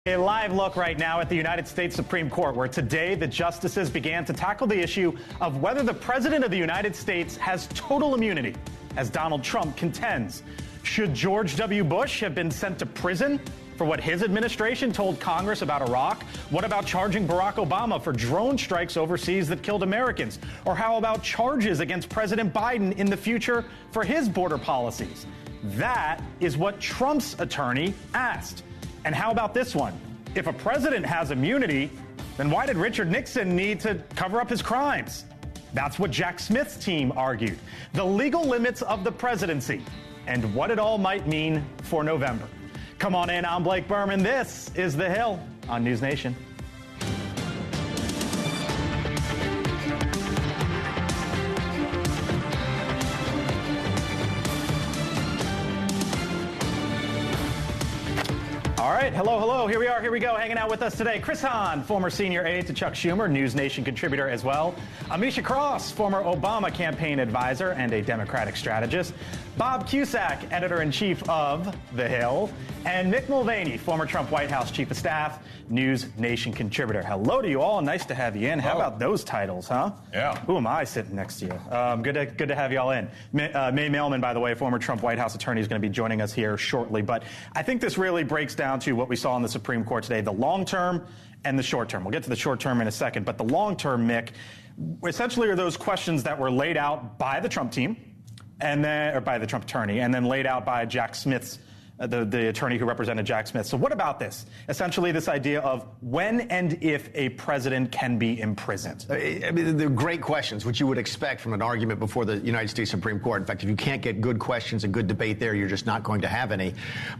A live look right now at the United States Supreme Court, where today the justices began to tackle the issue of whether the President of the United States has total immunity, as Donald Trump contends. Should George W. Bush have been sent to prison for what his administration told Congress about Iraq? What about charging Barack Obama for drone strikes overseas that killed Americans? Or how about charges against President Biden in the future for his border policies? That is what Trump's attorney asked. And how about this one? If a president has immunity, then why did Richard Nixon need to cover up his crimes? That's what Jack Smith's team argued. The legal limits of the presidency and what it all might mean for November. Come on in, I'm Blake Berman. This is The Hill on NewsNation. All right, hello. Here we go. Hanging out with us today, Chris Hahn, former senior aide to Chuck Schumer, NewsNation contributor as well. Amisha Cross, former Obama campaign advisor and a Democratic strategist. Bob Cusack, editor-in-chief of The Hill. And Mick Mulvaney, former Trump White House chief of staff, NewsNation contributor. Hello to you all. Nice to have you in. How about those titles, huh? Yeah. Who am I sitting next to you? Good to have you all in. May Mailman, by the way, former Trump White House attorney, is going to be joining us here shortly. But I think this really breaks down to what we saw in the Supreme Court today, the long term and the short term. We'll get to the short term in a second. But the long term, Mick, essentially are those questions that were laid out by the Trump team, and then, or by the Trump attorney, and then laid out by Jack Smith's the attorney who represented Jack Smith. So what about this? Essentially this idea of when and if a president can be imprisoned. I mean, they're great questions, which you would expect from an argument before the United States Supreme Court. In fact, if you can't get good questions and good debate there, you're just not going to have any.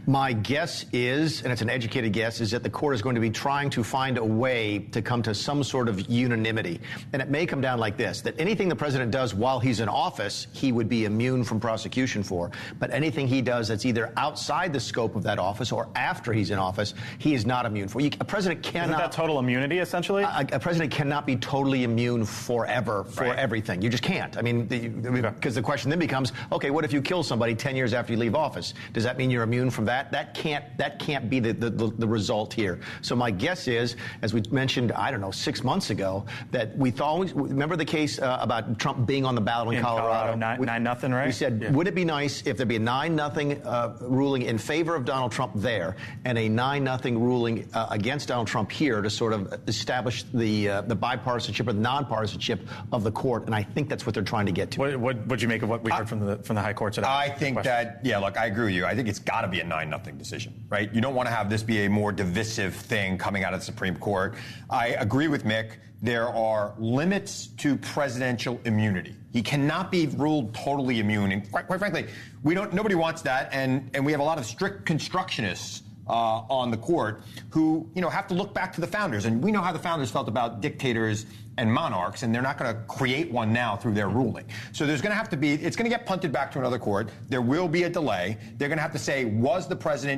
My guess is, and it's an educated guess, is that the court is going to be trying to find a way to come to some sort of unanimity. And it may come down like this, that anything the president does while he's in office, he would be immune from prosecution for. But anything he does that's either outside the scope of that office or after he's in office, he is not immune for. A president cannot... Isn't that total immunity, essentially? A president cannot be totally immune forever for everything. You just can't. I mean, because the question then becomes, okay, what if you kill somebody 10 years after you leave office? Does that mean you're immune from that? That can't be the result here. So my guess is, as we mentioned, 6 months ago, that we thought, remember the case about Trump being on the ballot in Colorado? 9-0, right? We said, would it be nice if there'd be a 9-0 ruling in favor of Donald Trump there and a 9-0 ruling against Donald Trump here to sort of establish the bipartisanship or the nonpartisanship of the court, and I think that's what they're trying to get to. What'd you make of what we heard from the high court today? I think look, I agree with you. I think it's got to be a 9-0 decision, right? You don't want to have this be a more divisive thing coming out of the Supreme Court. I agree with Mick. There are limits to presidential immunity. He cannot be ruled totally immune, and quite frankly, nobody wants that, and we have a lot of strict constructionists on the court who have to look back to the founders, and we know how the founders felt about dictators and monarchs, and they're not going to create one now through their ruling. So there's going to have to be, it's going to get punted back to another court. There will be a delay. They're going to have to say,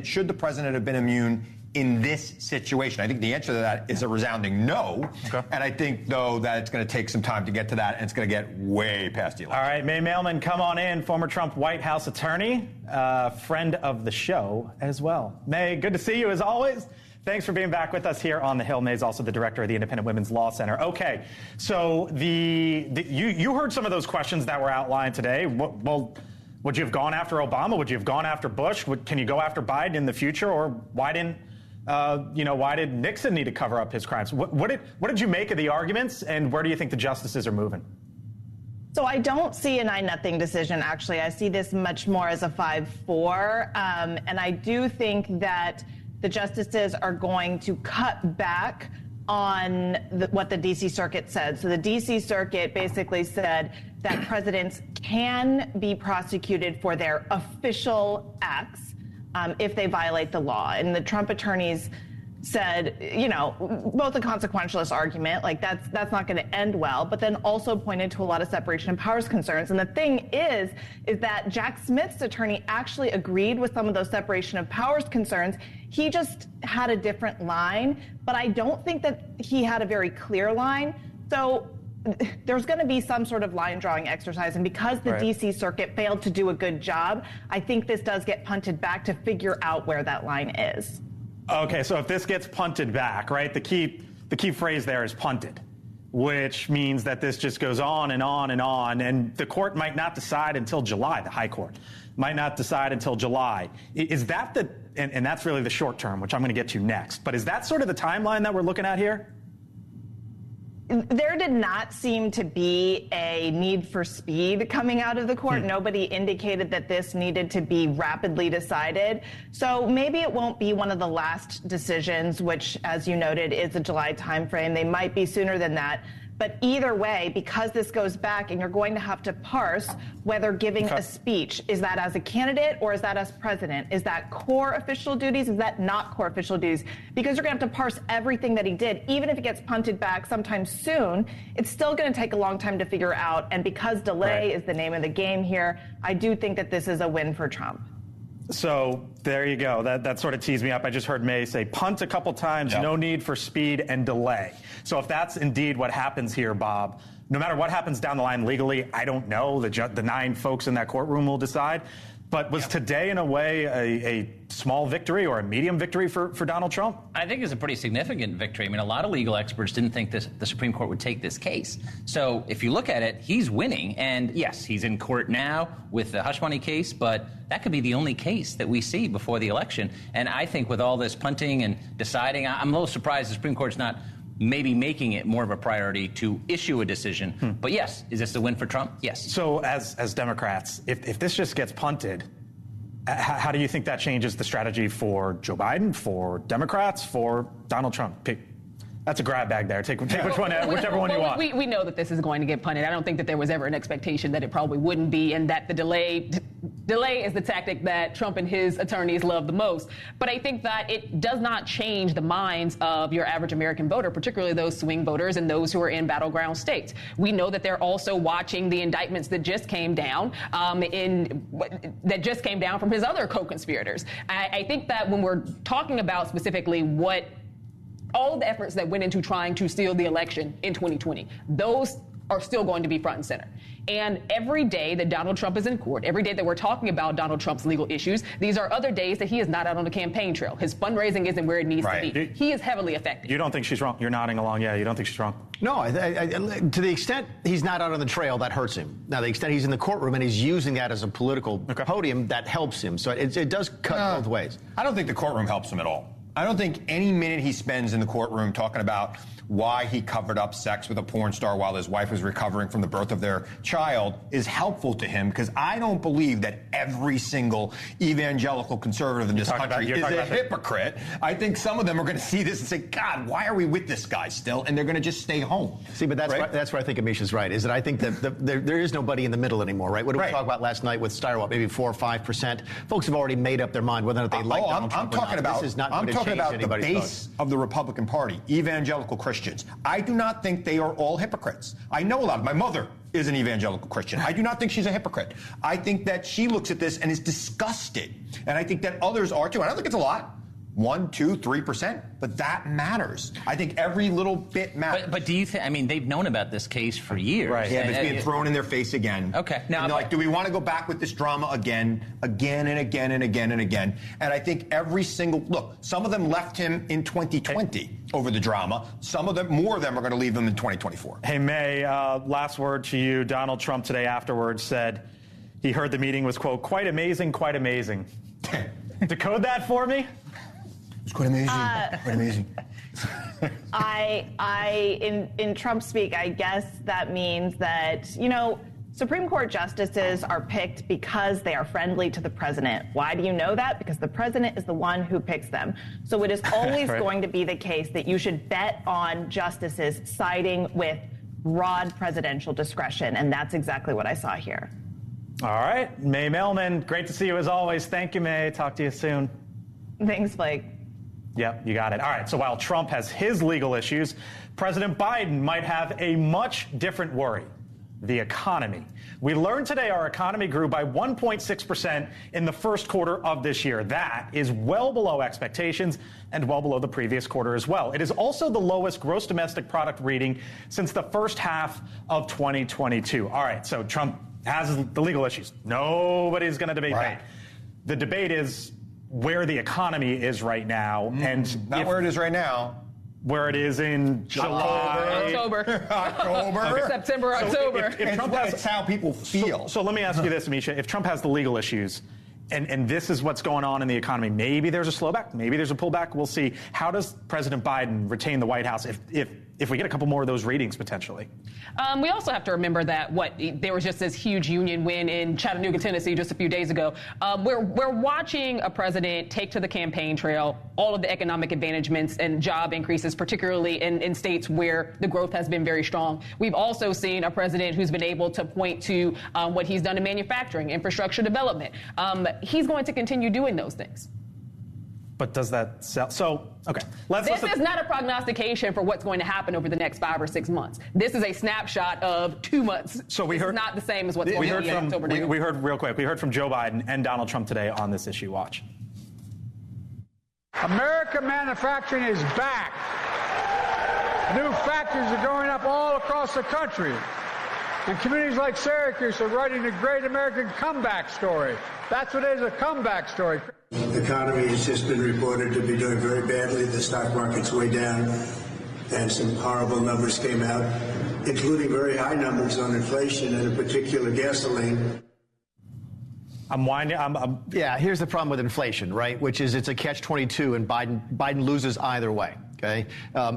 should the president have been immune in this situation? I think the answer to that is a resounding no. Okay. And I think, though, that it's going to take some time to get to that, and it's going to get way past the election. All right, May Mailman, come on in. Former Trump White House attorney, friend of the show as well. May, good to see you as always. Thanks for being back with us here on The Hill. May's also the director of the Independent Women's Law Center. Okay, so you heard some of those questions that were outlined today. Well, would you have gone after Obama? Would you have gone after Bush? Can you go after Biden in the future? Or why did Nixon need to cover up his crimes? What did you make of the arguments, and where do you think the justices are moving? So I don't see a 9-0 decision, actually. I see this much more as a 5-4. And I do think that the justices are going to cut back on what the D.C. Circuit said. So the D.C. Circuit basically said that presidents can be prosecuted for their official acts if they violate the law. And the Trump attorneys said, both a consequentialist argument, like that's not going to end well, but then also pointed to a lot of separation of powers concerns. And the thing is that Jack Smith's attorney actually agreed with some of those separation of powers concerns. He just had a different line, but I don't think that he had a very clear line. So there's going to be some sort of line drawing exercise. And because the D.C. Circuit failed to do a good job, I think this does get punted back to figure out where that line is. Okay, so if this gets punted back, right, the key phrase there is punted, which means that this just goes on and on and on, and the court might not decide until July, the high court might not decide until July. Is that and that's really the short term, which I'm going to get to next, but is that sort of the timeline that we're looking at here? There did not seem to be a need for speed coming out of the court. Nobody indicated that this needed to be rapidly decided. So maybe it won't be one of the last decisions, which, as you noted, is a July timeframe. They might be sooner than that. But either way, because this goes back and you're going to have to parse whether giving a speech, is that as a candidate or is that as president? Is that core official duties? Is that not core official duties? Because you're going to have to parse everything that he did. Even if it gets punted back sometime soon, it's still going to take a long time to figure out. And because delay is the name of the game here, I do think that this is a win for Trump. So there you go. That sort of teased me up. I just heard May say punt a couple times, no need for speed and delay. So if that's indeed what happens here, Bob, no matter what happens down the line legally, I don't know. The 9 folks in that courtroom will decide. But was today, in a way, a small victory or a medium victory for Donald Trump? I think it's a pretty significant victory. I mean, a lot of legal experts didn't think the Supreme Court would take this case. So if you look at it, he's winning. And yes, he's in court now with the hush money case, but that could be the only case that we see before the election. And I think with all this punting and deciding, I'm a little surprised the Supreme Court's not maybe making it more of a priority to issue a decision. But yes, is this a win for Trump? Yes. So as Democrats, if this just gets punted, how do you think that changes the strategy for Joe Biden, for Democrats, for Donald Trump? That's a grab bag there. Take whichever one you want. We know that this is going to get punted. I don't think that there was ever an expectation that it probably wouldn't be, and that the delay is the tactic that Trump and his attorneys love the most. But I think that it does not change the minds of your average American voter, particularly those swing voters and those who are in battleground states. We know that they're also watching the indictments that just came down from his other co-conspirators. I think that when we're talking about specifically all of the efforts that went into trying to steal the election in 2020, those are still going to be front and center. And every day that Donald Trump is in court, every day that we're talking about Donald Trump's legal issues, these are other days that he is not out on the campaign trail. His fundraising isn't where it needs to be. He is heavily affected. You don't think she's wrong? You're nodding along. Yeah, you don't think she's wrong? No, to the extent he's not out on the trail, that hurts him. Now, the extent he's in the courtroom and he's using that as a political podium, that helps him. So it does cut both ways. I don't think the courtroom helps him at all. I don't think any minute he spends in the courtroom talking about why he covered up sex with a porn star while his wife was recovering from the birth of their child is helpful to him, because I don't believe that every single evangelical conservative in this country is a hypocrite. I think some of them are going to see this and say, God, why are we with this guy still? And they're going to just stay home. See, but that's where I think Amisha's right, is that I think that there is nobody in the middle anymore, right? What did we talk about last night with Steyer? Maybe 4 or 5%. Folks have already made up their mind whether or not they like Donald Trump or not. This is not going to change anybody's the base of the Republican Party, evangelical Christians. I do not think they are all hypocrites. I know a lot. My mother is an evangelical Christian. I do not think she's a hypocrite. I think that she looks at this and is disgusted. And I think that others are too. I don't think it's a lot. 1, 2, 3%, but that matters. I think every little bit matters. But do you think, I mean, they've known about this case for years. Right. Yeah, but it's being thrown in their face again. Okay. Now, and like, do we want to go back with this drama again and again and again? And I think every single, look, some of them left him in 2020 over the drama. Some of them, more of them are going to leave him in 2024. Hey, May, last word to you. Donald Trump today afterwards said he heard the meeting was, quote, quite amazing, quite amazing. Decode that for me. It's quite amazing. Quite amazing. In Trump speak, I guess that means that, Supreme Court justices are picked because they are friendly to the president. Why do you know that? Because the president is the one who picks them. So it is always going to be the case that you should bet on justices siding with broad presidential discretion. And that's exactly what I saw here. All right. May Melman, great to see you as always. Thank you, May. Talk to you soon. Thanks, Blake. Yep, you got it. All right, so while Trump has his legal issues, President Biden might have a much different worry: the economy. We learned today our economy grew by 1.6% in the first quarter of this year. That is well below expectations and well below the previous quarter as well. It is also the lowest gross domestic product reading since the first half of 2022. All right, so Trump has the legal issues. Nobody's going to debate that. The debate is, where the economy is right now, and not where it is right now. Where it is in July, October, September, October. If Trump has, it's how people feel. So let me ask you this, Misha. If Trump has the legal issues, and this is what's going on in the economy, maybe there's a slowback, maybe there's a pullback. We'll see. How does President Biden retain the White House if we get a couple more of those ratings potentially? We also have to remember that there was just this huge union win in Chattanooga, Tennessee, just a few days ago. We're watching a president take to the campaign trail all of the economic advantagements and job increases, particularly in states where the growth has been very strong. We've also seen a president who's been able to point to what he's done in manufacturing, infrastructure development. He's going to continue doing those things. But does that sell? So, okay. This is not a prognostication for what's going to happen over the next 5 or 6 months. This is a snapshot of 2 months. So we heard, it's not the same as what's going on in October. We heard real quick. We heard from Joe Biden and Donald Trump today on this issue. Watch. American manufacturing is back. New factories are going up all across the country. And communities like Syracuse are writing a great American comeback story. That's what it is, a comeback story. The economy has just been reported to be doing very badly. The stock market's way down, and some horrible numbers came out, including very high numbers on inflation and in particular gasoline. Yeah, here's the problem with inflation, right? Which is it's a catch-22, and Biden loses either way. Okay,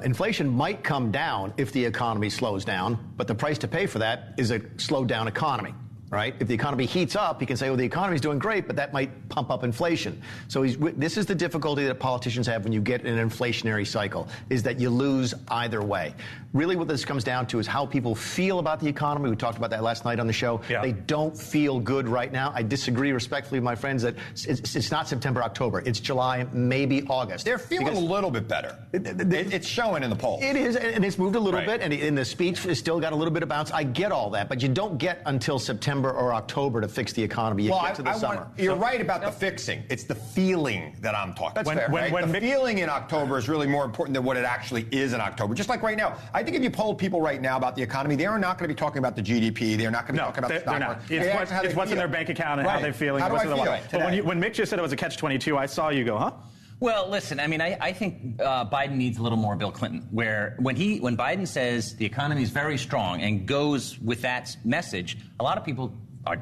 inflation might come down if the economy slows down, but the price to pay for that is a slowed down economy. Right? If the economy heats up, he can say, well, the economy's doing great, but that might pump up inflation. So this is the difficulty that politicians have when you get an inflationary cycle, is that you lose either way. Really what this comes down to is how people feel about the economy. We talked about that last night on the show. Yeah. They don't feel good right now. I disagree respectfully with my friends that it's not September, October. It's July, maybe August. They're feeling a little bit better. It's showing in the polls. It is, and it's moved a little bit, and in the speech, it's still got a little bit of bounce. I get all that, but you don't get until September or October to fix the economy. You get to the summer. You're right about the fixing. It's the feeling that I'm talking about. That's fair. The feeling in October is really more important than what it actually is in October. Just like right now. I think if you polled people right now about the economy, they are not going to be talking about the GDP. They're not going to be talking about the stock market. It's what's in their bank account and how they're feeling. How do I feel But when Mick just said it was a catch-22, I saw you go, huh? Well, listen, I mean, I think Biden needs a little more Bill Clinton, where when Biden says the economy is very strong and goes with that message, a lot of people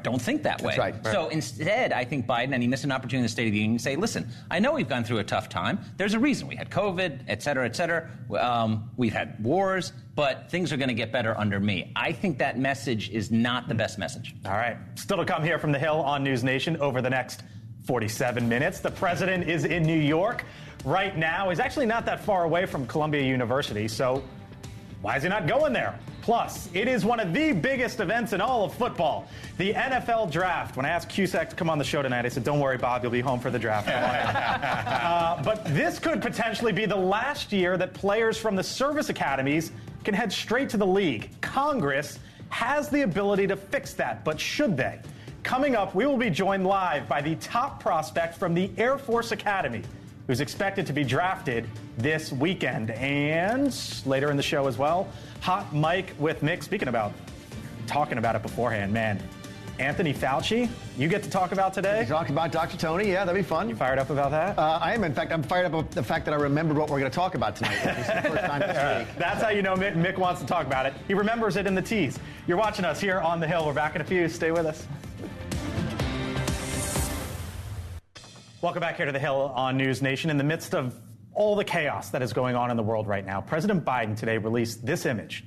don't think that way. That's right. So instead, I think Biden, and he missed an opportunity in the State of the Union, to say, listen, I know we've gone through a tough time. There's a reason. We had COVID, et cetera, et cetera. We've had wars, but things are going to get better under me. I think that message is not the best message. All right. Still to come here from the Hill on NewsNation over the next 47 minutes. The president is in New York right now. He's actually not that far away from Columbia University, so why is he not going there? Plus, it is one of the biggest events in all of football, the NFL Draft. When I asked Cusack to come on the show tonight, I said, don't worry, Bob, you'll be home for the draft. But this could potentially be the last year that players from the service academies can head straight to the league. Congress has the ability to fix that, but should they? Coming up, we will be joined live by the top prospect from the Air Force Academy, who's expected to be drafted this weekend. And later in the show as well, Hot Mike with Mick. Speaking about talking about it beforehand, man, Anthony Fauci, you get to talk about today? Talk about Dr. Tony, yeah, that'd be fun. You fired up about that? I am. In fact, I'm fired up about the fact that I remembered what we're going to talk about tonight. It's the first time this week. That's how you know Mick wants to talk about it. He remembers it in the tease. You're watching us here on The Hill. We're back in a few. Stay with us. Welcome back here to The Hill on NewsNation. In the midst of all the chaos that is going on in the world right now, President Biden today released this image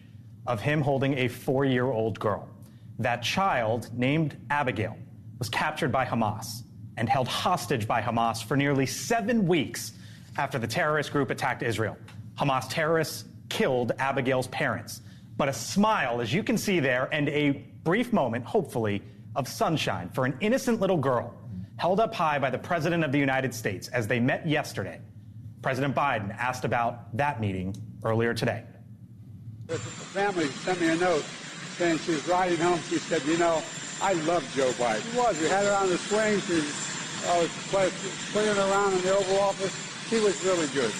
of him holding a 4-year-old girl. That child, named Abigail, was captured by Hamas and held hostage by Hamas for nearly 7 weeks after the terrorist group attacked Israel. Hamas terrorists killed Abigail's parents. But a smile, as you can see there, and a brief moment, hopefully, of sunshine for an innocent little girl held up high by the President of the United States as they met yesterday. President Biden asked about that meeting earlier today. The family sent me a note saying she was riding home. She said, you know, I love Joe Biden. She was. We had her on the swings. I was swinging around in the Oval Office. She was really good.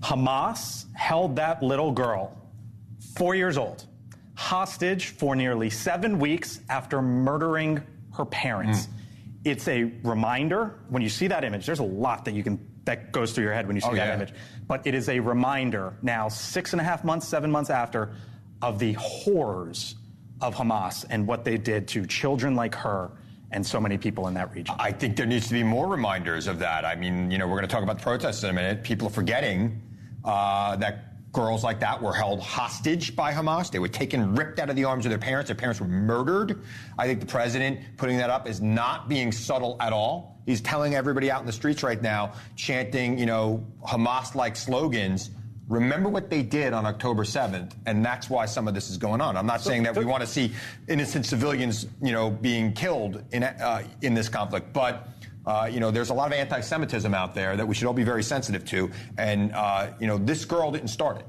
Hamas held that little girl, 4 years old, hostage for nearly 7 weeks after murdering her parents. it's a reminder. When you see that image, there's a lot that goes through your head when you see that image. But it is a reminder now, 6.5 months, 7 months after, of the horrors of Hamas and what they did to children like her and so many people in that region. I think there needs to be more reminders of that. I mean, we're going to talk about the protests in a minute. People are forgetting that girls like that were held hostage by Hamas. They were ripped out of the arms of their parents. Their parents were murdered. I think the president putting that up is not being subtle at all. He's telling everybody out in the streets right now, chanting, Hamas-like slogans. Remember what they did on October 7th, and that's why some of this is going on. I'm not saying that we want to see innocent civilians, being killed in this conflict, but there's a lot of anti-Semitism out there that we should all be very sensitive to. And, this girl didn't start it.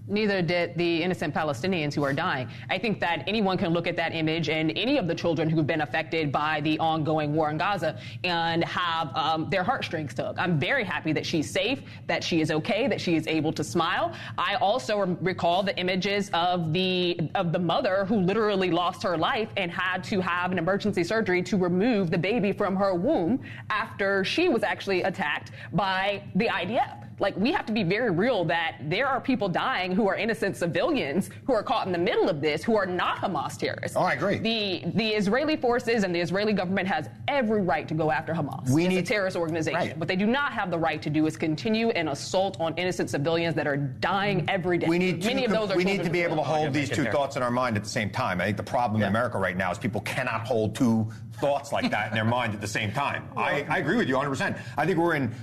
Neither did the innocent Palestinians who are dying. I think that anyone can look at that image and any of the children who've been affected by the ongoing war in Gaza and have their heartstrings tugged. I'm very happy that she's safe, that she is okay, that she is able to smile. I also recall the images of the mother who literally lost her life and had to have an emergency surgery to remove the baby from her womb after she was actually attacked by the IDF. Like, we have to be very real that there are people dying who are innocent civilians who are caught in the middle of this, who are not Hamas terrorists. Oh, I agree. The Israeli forces and the Israeli government has every right to go after Hamas. It's a terrorist organization. Right. What they do not have the right to do is continue an assault on innocent civilians that are dying every day. Many of those are we need to be able to hold these two thoughts in our mind at the same time. I think the problem in America right now is people cannot hold two thoughts like that in their mind at the same time. I agree with you 100%. I think we're in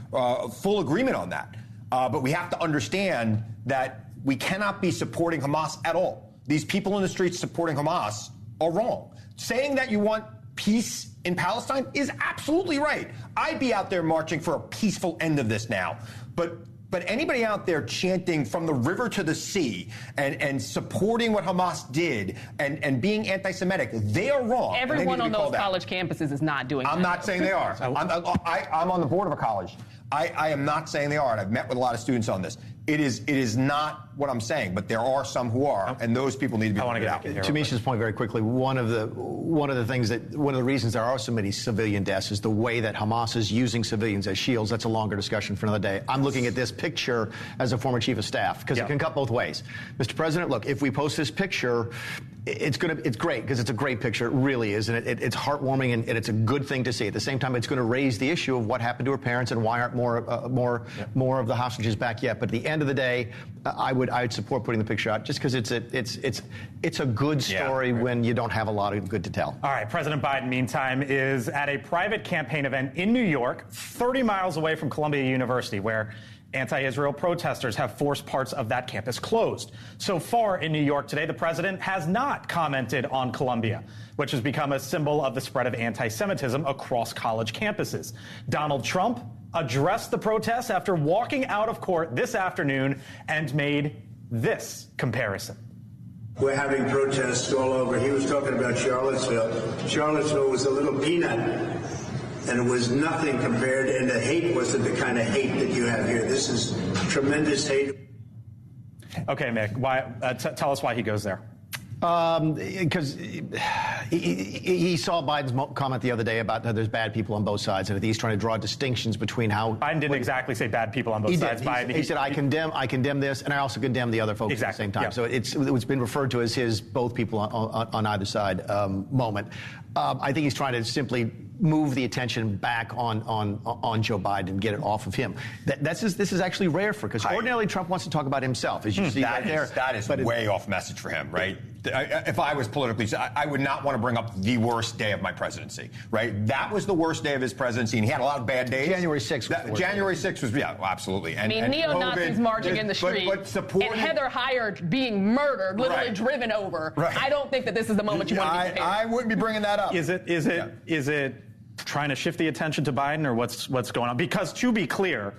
full agreement on that. But we have to understand that we cannot be supporting Hamas at all. These people in the streets supporting Hamas are wrong. Saying that you want peace in Palestine is absolutely right. I'd be out there marching for a peaceful end of this now. But anybody out there chanting from the river to the sea and supporting what Hamas did and being anti-Semitic, they are wrong. Everyone on those college campuses is not doing that. I'm not saying they are. I'm on the board of a college. I am not saying they are, and I've met with a lot of students on this. It is not what I'm saying, but there are some who are, and those people need to be. I want to get out. To Misha's point, very quickly, one of the reasons there are so many civilian deaths is the way that Hamas is using civilians as shields. That's a longer discussion for another day. I'm looking at this picture as a former chief of staff because it can cut both ways. Mr. President, look, if we post this picture, it's great because it's a great picture. It really is, and it's heartwarming and it's a good thing to see. At the same time, it's going to raise the issue of what happened to her parents and why aren't more of the hostages back yet. But at the end of the day, I would support putting the picture out just because it's a good story when you don't have a lot of good to tell. All right, President Biden, meantime, is at a private campaign event in New York, 30 miles away from Columbia University, where anti-Israel protesters have forced parts of that campus closed. So far in New York today, the president has not commented on Columbia, which has become a symbol of the spread of anti-Semitism across college campuses. Donald Trump addressed the protests after walking out of court this afternoon and made this comparison. We're having protests all over. He was talking about Charlottesville. Charlottesville was a little peanut, and it was nothing compared, and the hate wasn't the kind of hate that you have here. This is tremendous hate. Okay, Mick, tell us why he goes there. Because he saw Biden's comment the other day about how there's bad people on both sides, and he's trying to draw distinctions between how Biden didn't exactly say bad people on both sides. He said I condemn this, and I also condemn the other folks at the same time. So it's been referred to as his both people on either side moment. I think he's trying to simply move the attention back on Joe Biden and get it off of him. This is actually rare because ordinarily Trump wants to talk about himself, as you see right there. That is way off message for him, right? If I was politically, I would not want to bring up the worst day of my presidency, right? That was the worst day of his presidency, and he had a lot of bad days. January 6th was the worst. January 6th was, absolutely. And neo-Nazis marching in the street, and Heather Heyer being murdered, literally driven over. Right. I don't think that this is the moment you want to be prepared. I wouldn't be bringing that up. Is it trying to shift the attention to Biden, or what's going on? Because to be clear,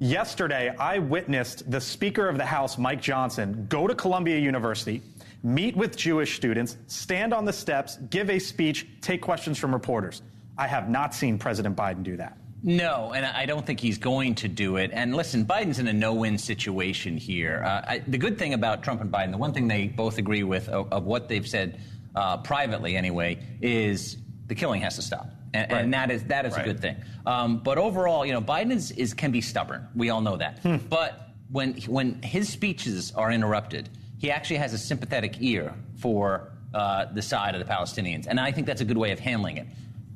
yesterday I witnessed the Speaker of the House, Mike Johnson, go to Columbia University, meet with Jewish students, stand on the steps, give a speech, take questions from reporters. I have not seen President Biden do that. No, and I don't think he's going to do it. And listen, Biden's in a no-win situation here. The good thing about Trump and Biden, the one thing they both agree with of what they've said privately anyway, is the killing has to stop. And that is a good thing. But overall, Biden can be stubborn. We all know that. But when his speeches are interrupted, he actually has a sympathetic ear for the side of the Palestinians. And I think that's a good way of handling it.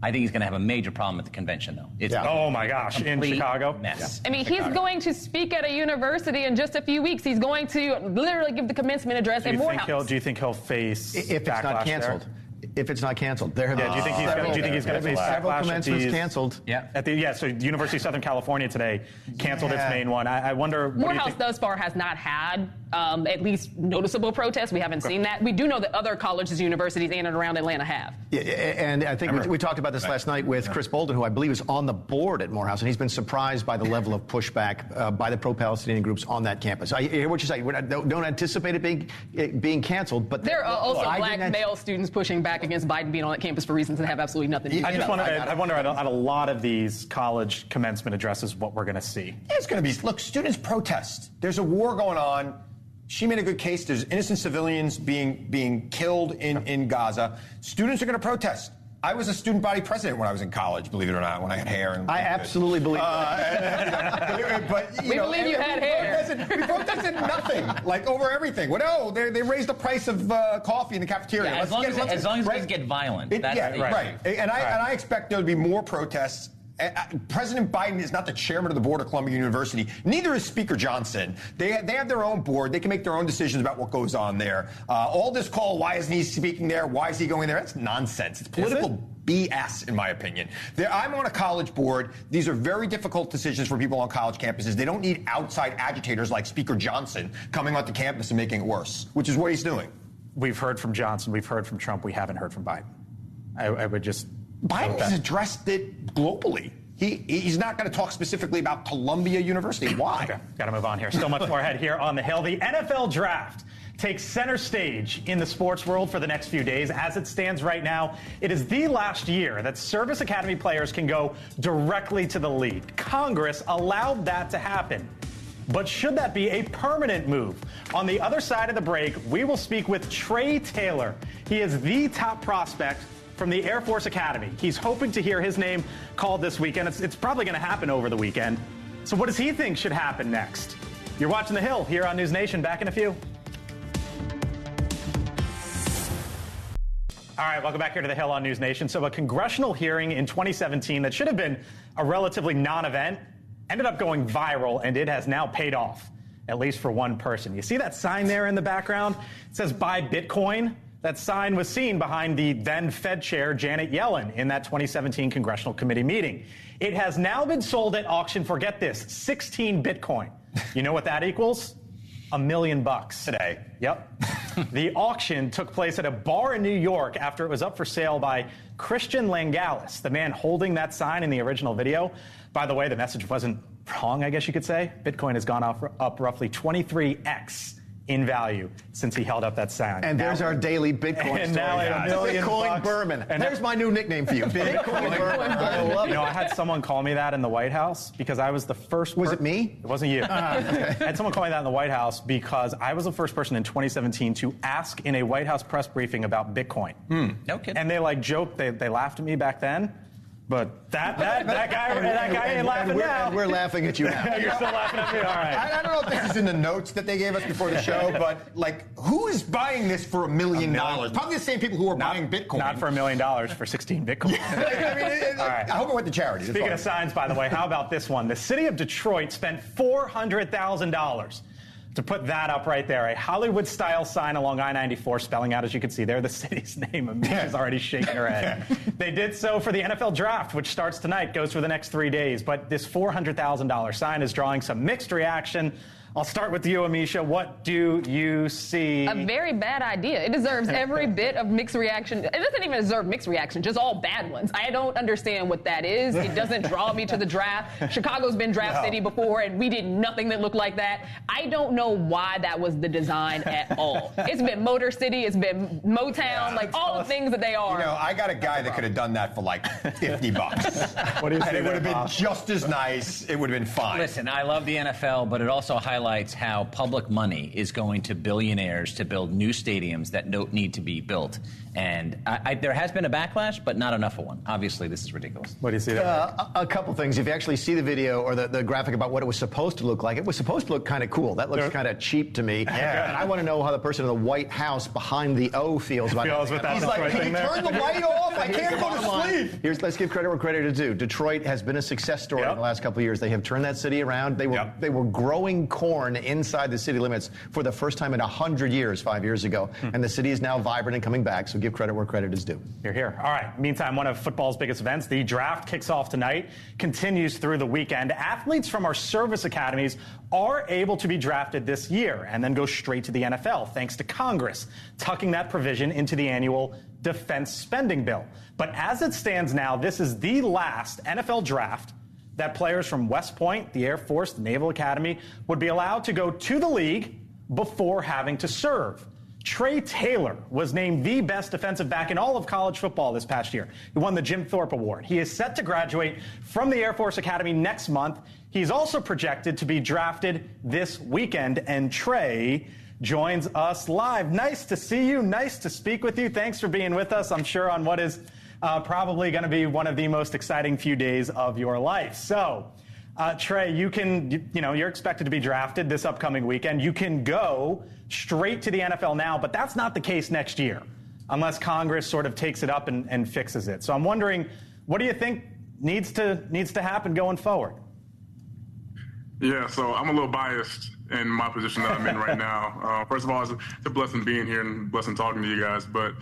I think he's going to have a major problem at the convention, though. Oh, my gosh, in Chicago? Mess. I mean, he's going to speak at a university in just a few weeks. He's going to literally give the commencement address at Morehouse. Do you think he'll face if it's not canceled? There? If it's not canceled, there have do you think he's going to face several backlash commencements canceled? So University of Southern California today canceled its main one. I wonder. Morehouse thus far has not had at least noticeable protests. We haven't seen that. We do know that other colleges, universities in and around Atlanta have. Yeah, and I think we talked about this last night with Chris Bolden, who I believe is on the board at Morehouse, and he's been surprised by the level of pushback by the pro-Palestinian groups on that campus. I hear what you're saying. Don't anticipate it being canceled, but there are also black male students pushing back against Biden being on that campus for reasons that have absolutely nothing to do with it. I wonder at a lot of these college commencement addresses what we're going to see. It's going to be, look, students protest. There's a war going on. She made a good case. There's innocent civilians being killed in Gaza. Students are going to protest. I was a student body president when I was in college, believe it or not, when I had hair. I absolutely believe it. We believe you had hair. We protested nothing, like over everything. Well, no, they raised the price of coffee in the cafeteria. Yeah, as long as it doesn't get violent. And I expect there to be more protests. President Biden is not the chairman of the board of Columbia University. Neither is Speaker Johnson. They have their own board. They can make their own decisions about what goes on there. All this call, why isn't he speaking there? Why is he going there? That's nonsense. It's political BS, in my opinion. I'm on a college board. These are very difficult decisions for people on college campuses. They don't need outside agitators like Speaker Johnson coming onto campus and making it worse, which is what he's doing. We've heard from Johnson. We've heard from Trump. We haven't heard from Biden. I would just... Biden has addressed it globally. He's not going to talk specifically about Columbia University. Why? Okay, got to move on here. Still much more ahead here on The Hill. The NFL Draft takes center stage in the sports world for the next few days. As it stands right now, it is the last year that service academy players can go directly to the league. Congress allowed that to happen. But should that be a permanent move? On the other side of the break, we will speak with Trey Taylor. He is the top prospect from the Air Force Academy. He's hoping to hear his name called this weekend. It's probably going to happen over the weekend. So what does he think should happen next? You're watching The Hill here on NewsNation. Back in a few. All right, welcome back here to The Hill on NewsNation. So a congressional hearing in 2017 that should have been a relatively non-event ended up going viral, and it has now paid off, at least for one person. You see that sign there in the background? It says buy Bitcoin. That sign was seen behind the then Fed chair, Janet Yellen, in that 2017 congressional committee meeting. It has now been sold at auction for, get this, 16 Bitcoin. You know what that equals? $1 million today. Yep. The auction took place at a bar in New York after it was up for sale by Christian Langalis, the man holding that sign in the original video. By the way, the message wasn't wrong, I guess you could say. Bitcoin has gone up roughly 23x in value since he held up that sign. And there's our daily Bitcoin and story. Now $1 million Bitcoin Berman. And there's my new nickname for you, Bitcoin Berman. I love it. I had someone call me that in the White House because I was the first. Was it me? It wasn't you. Okay. I had someone call me that in the White House because I was the first person in 2017 to ask in a White House press briefing about Bitcoin. No kidding. And they joked, they laughed at me back then. But that guy ain't laughing now. And we're laughing at you now. You're still laughing at me? All right. I don't know if this is in the notes that they gave us before the show, but who is buying this for $1 million? Probably the same people who are buying Bitcoin. Not for $1 million, for 16 Bitcoin. All right. I hope it went to charity. Speaking of signs, by the way, how about this one? The city of Detroit spent $400,000 to put that up right there, a Hollywood-style sign along I-94, spelling out, as you can see there, the city's name. Amita's already shaking her head. They did so for the NFL Draft, which starts tonight, goes for the next 3 days. But this $400,000 sign is drawing some mixed reaction. I'll start with you, Amisha. What do you see? A very bad idea. It deserves every bit of mixed reaction. It doesn't even deserve mixed reaction, just all bad ones. I don't understand what that is. It doesn't draw me to the draft. Chicago's been draft city before, and we did nothing that looked like that. I don't know why that was the design at all. It's been Motor City. It's been Motown, all the things that they are. I got a guy that could have done that for $50. What do you and say it would have there, been Bob? just as nice. It would have been fine. Listen, I love the NFL, but it also highlights highlights how public money is going to billionaires to build new stadiums that don't need to be built. And there has been a backlash, but not enough of one. Obviously, this is ridiculous. What do you see there? A couple things. If you actually see the video or the graphic about what it was supposed to look like, it was supposed to look kind of cool. That looks kind of cheap to me. Yeah. And I want to know how the person in the White House behind the O feels about it. He's like, can you turn the light off? I can't go to sleep. Let's give credit where credit is due. Detroit has been a success story in the last couple of years. They have turned that city around. They were growing corn inside the city limits for the first time in 100 years 5 years ago. And the city is now vibrant and coming back. So give credit where credit is due. You're here. All right. Meantime, one of football's biggest events, the draft, kicks off tonight, continues through the weekend. Athletes from our service academies are able to be drafted this year and then go straight to the NFL, thanks to Congress tucking that provision into the annual defense spending bill. But as it stands now, this is the last NFL draft that players from West Point, the Air Force, the Naval Academy would be allowed to go to the league before having to serve. Trey Taylor was named the best defensive back in all of college football this past year. He won the Jim Thorpe Award. He is set to graduate from the Air Force Academy next month. He's also projected to be drafted this weekend, and Trey joins us live. Nice to see you. Nice to speak with you. Thanks for being with us, I'm sure, on what is probably going to be one of the most exciting few days of your life. So, Trey, you're expected to be drafted this upcoming weekend. You can go straight to the NFL now, but that's not the case next year unless Congress sort of takes it up and fixes it. So I'm wondering, what do you think needs to happen going forward? Yeah, so I'm a little biased in my position that I'm in right now. First of all, it's a blessing being here and a blessing talking to you guys. But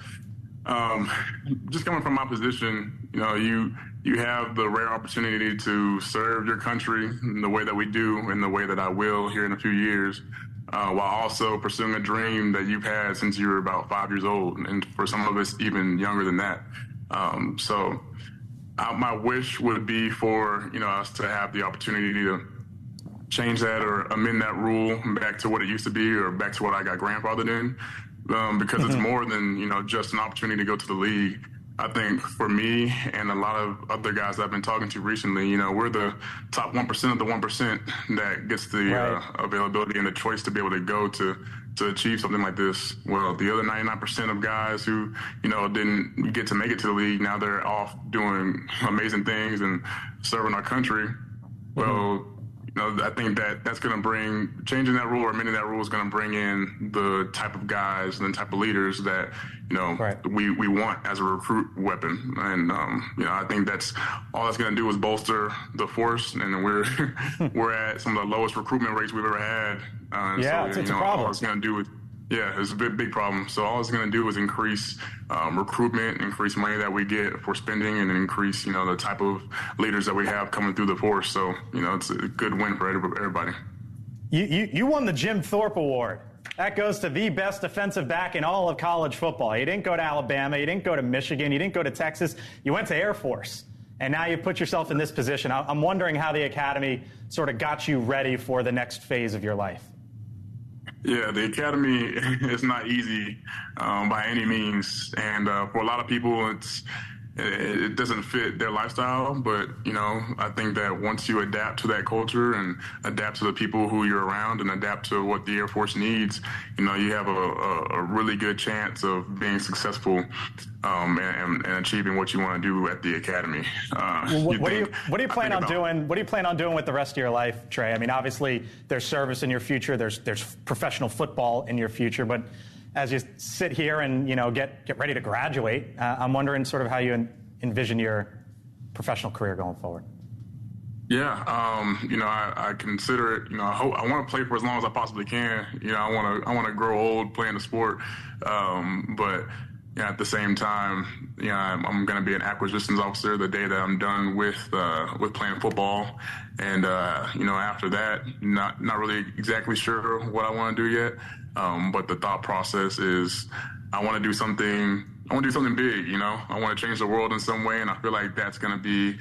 just coming from my position, you have the rare opportunity to serve your country in the way that we do, in the way that I will here in a few years, while also pursuing a dream that you've had since you were about 5 years old, and for some of us even younger than that. So my wish would be for us to have the opportunity to change that or amend that rule back to what it used to be or back to what I got grandfathered in, because it's more than just an opportunity to go to the league. I think for me and a lot of other guys I've been talking to recently, we're the top 1% of the 1% that gets the availability and the choice to be able to go to achieve something like this. Well, the other 99% of guys who, didn't get to make it to the league, now they're off doing amazing things and serving our country. Well, I think that's going to bring, changing that rule or amending that rule is going to bring in the type of guys and the type of leaders that, we want as a recruit weapon. And, I think that's all that's going to do is bolster the force. And we're at some of the lowest recruitment rates we've ever had. It's a problem. All it's going to do is, it's a big problem. So all it's going to do is increase recruitment, increase money that we get for spending, and increase, the type of leaders that we have coming through the force. So, it's a good win for everybody. You won the Jim Thorpe Award. That goes to the best defensive back in all of college football. You didn't go to Alabama. You didn't go to Michigan. You didn't go to Texas. You went to Air Force. And now you put yourself in this position. I'm wondering how the Academy sort of got you ready for the next phase of your life. Yeah, the Academy is not easy by any means. And for a lot of people, it doesn't fit their lifestyle. But, I think that once you adapt to that culture and adapt to the people who you're around and adapt to what the Air Force needs, you have a really good chance of being successful and achieving what you want to do at the Academy. What do you plan on doing? What do you plan on doing with the rest of your life, Trey? I mean, obviously, there's service in your future. There's professional football in your future. But as you sit here and get ready to graduate, I'm wondering sort of how you envision your professional career going forward. Yeah, I consider it. I want to play for as long as I possibly can. I want to grow old playing the sport, but at the same time, I'm going to be an acquisitions officer the day that I'm done with playing football, and after that, not really exactly sure what I want to do yet. But the thought process is I want to do something big, I want to change the world in some way. And I feel like that's going to be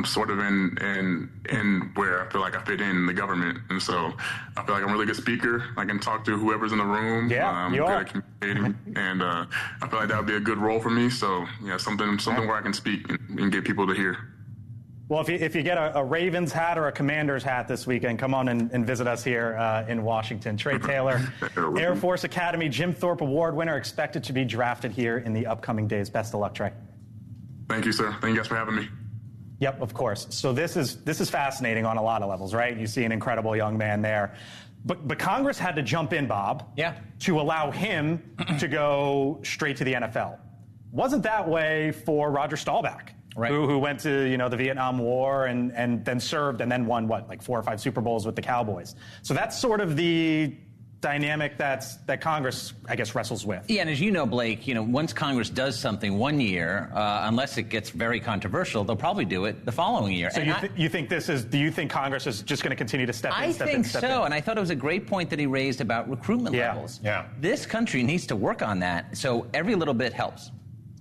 sort of in where I feel like I fit in the government. And so I feel like I'm a really good speaker. I can talk to whoever's in the room. Yeah, I'm good at communicating. And I feel like that would be a good role for me. So, something where I can speak and get people to hear. Well, if you get a Ravens hat or a Commanders hat this weekend, come on and visit us here in Washington. Trey Taylor, Air Force Academy Jim Thorpe Award winner, expected to be drafted here in the upcoming days. Best of luck, Trey. Thank you, sir. Thank you guys for having me. Yep, of course. So this is fascinating on a lot of levels, right? You see an incredible young man there. But Congress had to jump in, Bob, to allow him to go straight to the NFL. Wasn't that way for Roger Staubach, who went to the Vietnam War and then served and then won, like 4 or 5 Super Bowls with the Cowboys. So that's sort of the dynamic that Congress, I guess, wrestles with. Yeah, and as you know, Blake, once Congress does something one year, unless it gets very controversial, they'll probably do it the following year. So do you think Congress is just going to continue to step in? I think so, and I thought it was a great point that he raised about recruitment levels. Yeah. This country needs to work on that, so every little bit helps.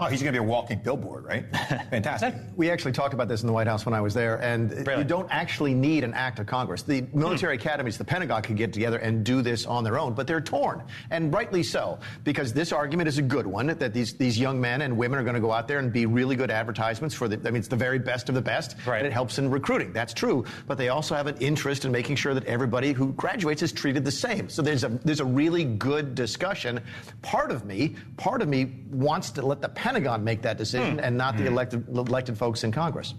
Oh, he's going to be a walking billboard, right? Fantastic. We actually talked about this in the White House when I was there, and you don't actually need an act of Congress. The military academies, the Pentagon could get together and do this on their own, but they're torn, and rightly so, because this argument is a good one, that these young men and women are going to go out there and be really good advertisements for it's the very best of the best, and it helps in recruiting. That's true, but they also have an interest in making sure that everybody who graduates is treated the same. So there's a really good discussion. Part of me wants to let the Pentagon make that decision and not the elected folks in Congress.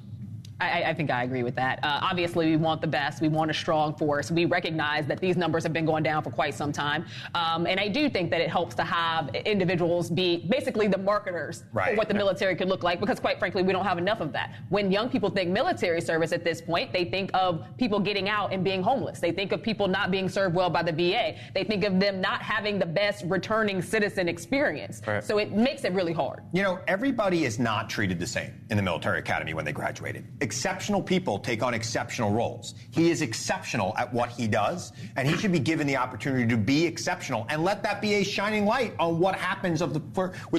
I think I agree with that. Obviously, we want the best. We want a strong force. We recognize that these numbers have been going down for quite some time. And I do think that it helps to have individuals be basically the marketers for what the military could look like, because quite frankly, we don't have enough of that. When young people think military service at this point, they think of people getting out and being homeless. They think of people not being served well by the VA. They think of them not having the best returning citizen experience. So it makes it really hard. Everybody is not treated the same in the military academy when they graduated. Exceptional people take on exceptional roles. He is exceptional at what he does, and he should be given the opportunity to be exceptional, and let that be a shining light on what happens with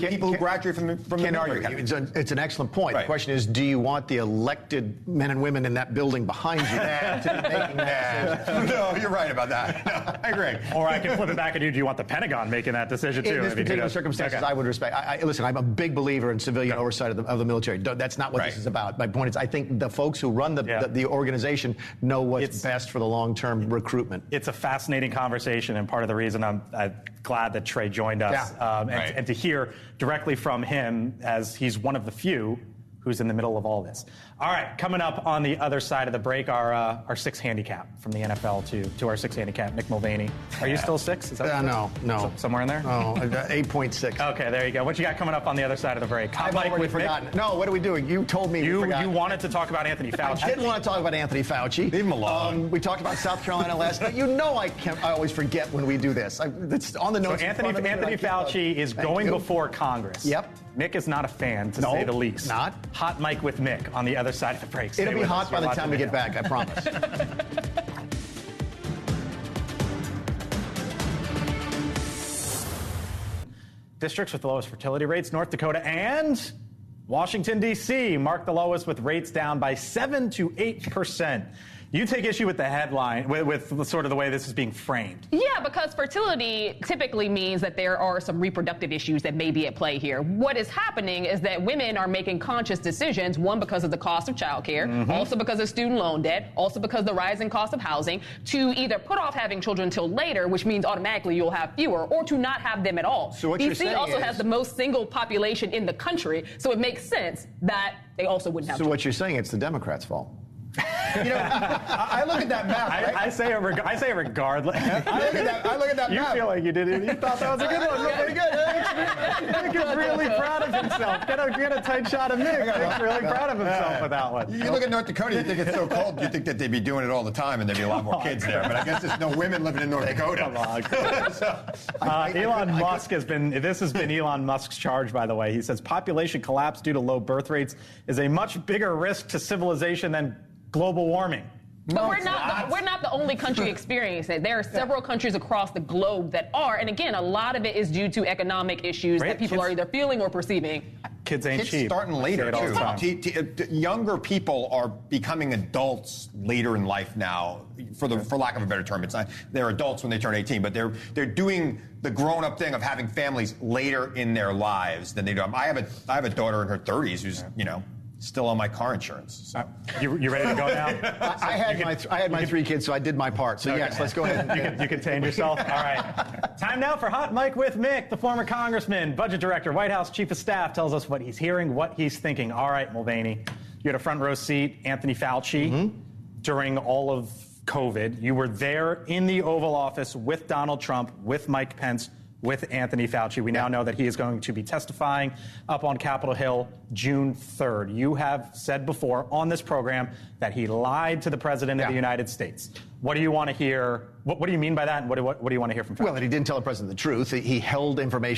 people who graduate from the military academy. It's an excellent point. The question is, do you want the elected men and women in that building behind you to be making that decision? No, you're right about that. No, I agree. Or I can flip it back at you. Do you want the Pentagon making that decision too? In this particular circumstances, I would respect. Listen, I'm a big believer in civilian oversight of the military. That's not what this is about. My point is, I think the folks who run the organization know what's best for the long-term recruitment. It's a fascinating conversation, and part of the reason I'm glad that Trey joined us, and to hear directly from him, as he's one of the few who's in the middle of all this. All right, coming up on the other side of the break, our 6 handicap from the NFL to our 6 handicap, Nick Mulvaney. Are you still 6? Is that no. Somewhere in there? Oh, 8.6. Okay, there you go. What you got coming up on the other side of the break? I've already forgotten. No, what are we doing? You told me you wanted to talk about Anthony Fauci. I didn't want to talk about Anthony Fauci. Leave him alone. We talked about South Carolina last night. I always forget when we do this. It's on the notes. So Anthony Fauci is going before Congress. Yep. Mick is not a fan, to say the least. Not. Hot mic with Mick on the other side of the break. It'll be hot by the time we get back, I promise. Districts with the lowest fertility rates, North Dakota and Washington, D.C., mark the lowest with rates down by 7 to 8%. You take issue with the headline, with sort of the way this is being framed. Yeah, because fertility typically means that there are some reproductive issues that may be at play here. What is happening is that women are making conscious decisions, one, because of the cost of childcare, also because of student loan debt, also because of the rising cost of housing, to either put off having children until later, which means automatically you'll have fewer, or to not have them at all. So what you're saying also is, has the most single population in the country, so it makes sense that they also wouldn't have children. So what you're saying, it's the Democrats' fault. I look at that map. Right? I say it regardless. I look at that you map. You feel like you did it. You thought that was a good one. Pretty good. Mick is really proud of himself. Get a tight shot of Mick. Mick's really proud of himself with that one. You look at North Dakota, you think it's so cold, you think that they'd be doing it all the time and there'd be a lot more kids there. But I guess there's no women living in North Dakota. Come on. Elon Musk has been Elon Musk's charge, by the way. He says population collapse due to low birth rates is a much bigger risk to civilization than global warming. But we're not the only country experiencing it. There are several countries across the globe that are, and again, a lot of it is due to economic issues that people are either feeling or perceiving. Kids ain't cheap. Starting later too. Younger people are becoming adults later in life now. For lack of a better term, they're adults when they turn 18, but they're doing the grown-up thing of having families later in their lives than they do. I have a daughter in her 30s who's still on my car insurance. So. You ready to go now? I had my 3 kids, so I did my part. So yes, let's go ahead. You contained yourself. All right. Time now for Hot Mic with Mick, the former congressman, budget director, White House chief of staff, tells us what he's hearing, what he's thinking. All right, Mulvaney, you had a front row seat, Anthony Fauci, during all of COVID. You were there in the Oval Office with Donald Trump, with Mike Pence, with Anthony Fauci. We now know that he is going to be testifying up on Capitol Hill June 3rd. You have said before on this program that he lied to the president of the United States. What do you want to hear? What do you mean by that? And what do you want to hear from Fauci? Well, that he didn't tell the president the truth. He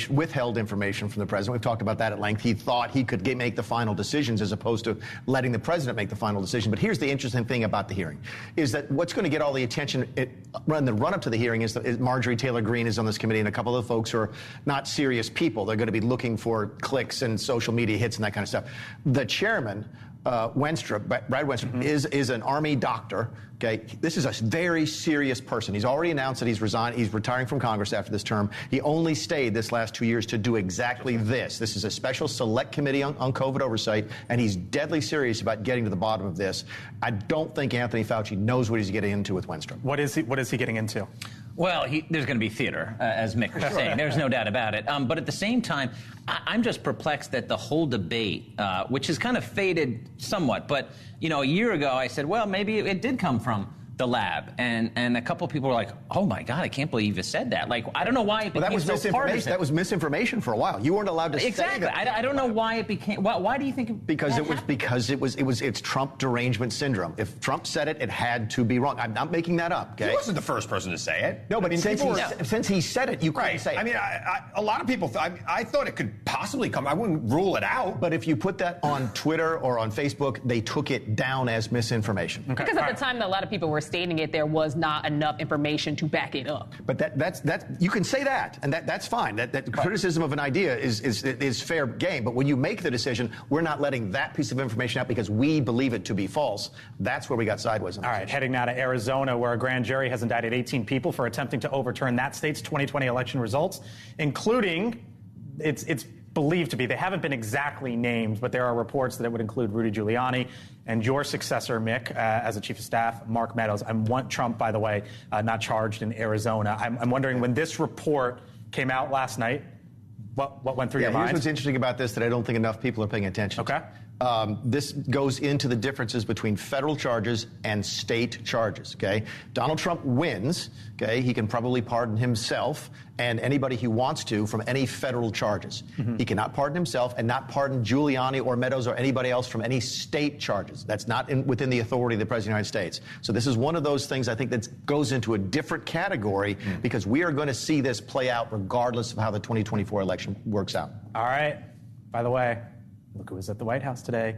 withheld information from the president. We've talked about that at length. He thought he could make the final decisions as opposed to letting the president make the final decision. But here's the interesting thing about the hearing, is that what's going to get all the attention in the run-up to the hearing is that Marjorie Taylor Greene is on this committee, and a couple of folks who are not serious people. They're going to be looking for clicks and social media hits and that kind of stuff. The chairman, Brad Wenstrup, is an Army doctor. Okay, this is a very serious person. He's already announced that he's retiring from Congress after this term. He only stayed this last 2 years to do exactly this. This is a special select committee on COVID oversight, and he's deadly serious about getting to the bottom of this. I don't think Anthony Fauci knows what he's getting into with Wenstrup. What is he getting into? Well, there's going to be theater, as Mick was saying. There's no doubt about it. But at the same time, I'm just perplexed that the whole debate, which has kind of faded somewhat. But, a year ago I said, well, maybe it did come from the lab. And a couple of people were like, oh, my God, I can't believe you said that. Like, I don't know why it became so partisan. That was misinformation for a while. You weren't allowed to say that. Exactly. I don't know why it became. Why do you think? It's Trump derangement syndrome. If Trump said it, it had to be wrong. I'm not making that up. Okay? He wasn't the first person to say it. No, but since he said it, you couldn't say it. I mean, a lot of people. I thought it could possibly come. I wouldn't rule it out. But if you put that on Twitter or on Facebook, they took it down as misinformation. Okay. Because at the time, a lot of people were stating it, there was not enough information to back it up. But that's you can say that, and that's fine. That criticism of an idea is fair game. But when you make the decision, we're not letting that piece of information out because we believe it to be false. That's where we got sideways. All right, heading now to Arizona, where a grand jury has indicted 18 people for attempting to overturn that state's 2020 election results, including it's believed to be, they haven't been exactly named, but there are reports that it would include Rudy Giuliani and your successor, Mick, as a chief of staff, Mark Meadows. Trump, by the way, not charged in Arizona. I'm wondering, when this report came out last night, what went through your mind? Here's what's interesting about this that I don't think enough people are paying attention to. This goes into the differences between federal charges and state charges, okay? Donald Trump wins, okay? He can probably pardon himself and anybody he wants to from any federal charges. He cannot pardon himself and not pardon Giuliani or Meadows or anybody else from any state charges. That's not within the authority of the President of the United States. So this is one of those things I think that goes into a different category because we are going to see this play out regardless of how the 2024 election works out. All right. By the way, look who was at the White House today.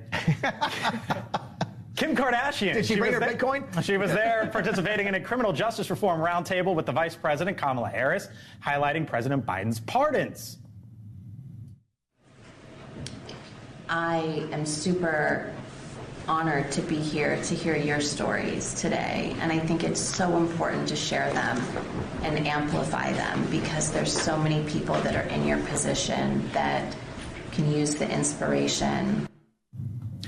Kim Kardashian. Did she bring her Bitcoin? She was there participating in a criminal justice reform roundtable with the Vice President, Kamala Harris, highlighting President Biden's pardons. I am super honored to be here to hear your stories today. And I think it's so important to share them and amplify them because there's so many people that are in your position that can use the inspiration.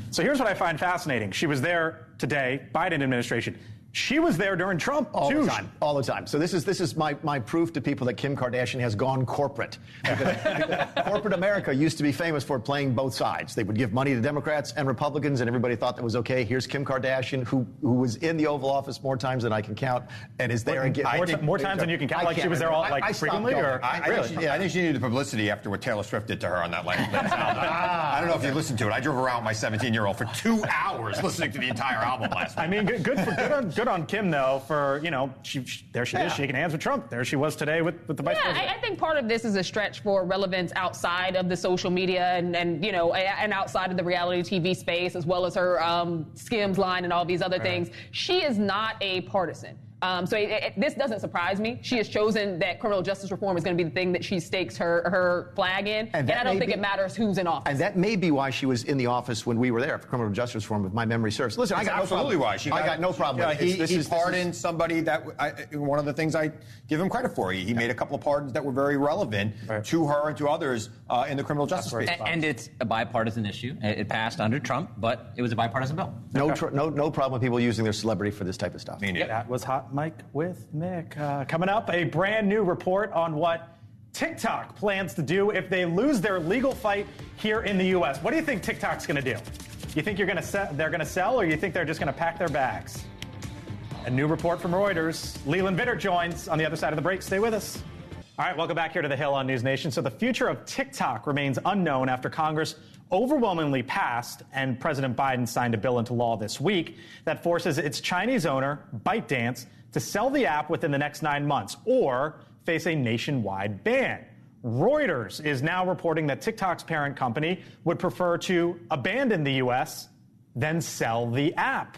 So here's what I find fascinating. She was there today, Biden administration. She was there during Trump, all the time. So this is my proof to people that Kim Kardashian has gone corporate. Corporate America used to be famous for playing both sides. They would give money to Democrats and Republicans, and everybody thought that was okay. Here's Kim Kardashian, who was in the Oval Office more times than I can count, and is there again. More times than you can count? Like she was there all frequently? I think she needed the publicity after what Taylor Swift did to her on that latest album. I don't know if you listened to it. I drove around with my 17-year-old for 2 hours listening to the entire album last week. I mean, good on Kim, though, for, there she is shaking hands with Trump. There she was today with the Vice President. I think part of this is a stretch for relevance outside of the social media and outside of the reality TV space, as well as her Skims line and all these other things. She is not a partisan. This doesn't surprise me. She has chosen that criminal justice reform is going to be the thing that she stakes her flag in. And I don't think it matters who's in office. And that may be why she was in the office when we were there for criminal justice reform, if my memory serves. Listen, I got absolutely no why. I got no problem. Yeah, he pardoned somebody that one of the things I give him credit for. He made a couple of pardons that were very relevant to her and to others in the criminal justice space. And it's a bipartisan issue. It passed under Trump, but it was a bipartisan bill. No problem with people using their celebrity for this type of stuff. That was Hot Mike with Mick. Coming up, a brand new report on what TikTok plans to do if they lose their legal fight here in the U.S. What do you think TikTok's going to do? You think they're going to sell, or you think they're just going to pack their bags? A new report from Reuters. Leland Vittert joins on the other side of the break. Stay with us. All right, welcome back here to The Hill on NewsNation. So the future of TikTok remains unknown after Congress overwhelmingly passed and President Biden signed a bill into law this week that forces its Chinese owner, ByteDance, to sell the app within the next 9 months or face a nationwide ban. Reuters is now reporting that TikTok's parent company would prefer to abandon the U.S. than sell the app.